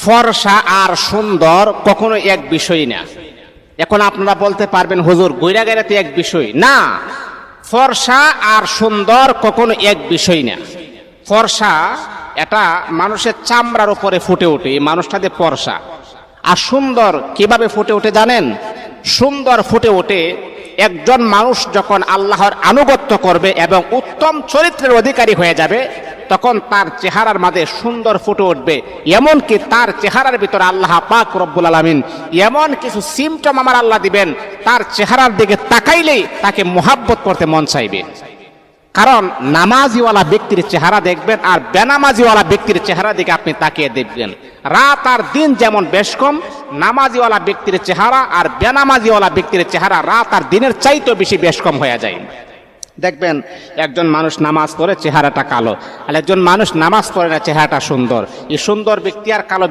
ফর্সা আর সুন্দর কখনো এক বিষয় না। এখন আপনারা বলতে পারবেন হুজুর গইরা গেরাতে এক বিষয় না, ফর্সা আর সুন্দর কখনো এক বিষয় না। ফর্সা এটা মানুষের চামড়ার উপরে ফুটে ওঠে, এই মানুষটাতে ফর্সা। আর সুন্দর কিভাবে ফুটে ওঠে জানেন? সুন্দর ফুটে ওঠে একজন মানুষ যখন আল্লাহর আনুগত্য করবে এবং উত্তম চরিত্রের অধিকারী হয়ে যাবে, তখন তার চেহারার মাঝে সুন্দর ফুটে উঠবে। এমনকি তার চেহারার ভিতরে আল্লাহ পাক রব্বুল আলামিন এমন কিছু সিমটম আমার আল্লাহ দিবেন, তার চেহারার দিকে তাকাইলেই তাকে মোহাব্বত করতে মন চাইবে। কারণ নামাজিওয়ালা ব্যক্তির চেহারা দেখবেন আর বেনামাজিওয়ালা ব্যক্তির চেহারা দিকে আপনি তাকিয়ে দেখবেন, রাত আর দিন যেমন বেশ কম, নামাজিওয়ালা ব্যক্তির চেহারা আর বেনামাজিওয়ালা ব্যক্তির চেহারা রাত আর দিনের চাইতেও বেশি বেশ কম হয়ে যায়। দেখবেন একজন মানুষ নামাজ পড়ে চেহারাটা কালো, আর একজন মানুষ নামাজ পড়ে না চেহারাটা সুন্দর। এই সুন্দর ব্যক্তি আর কালো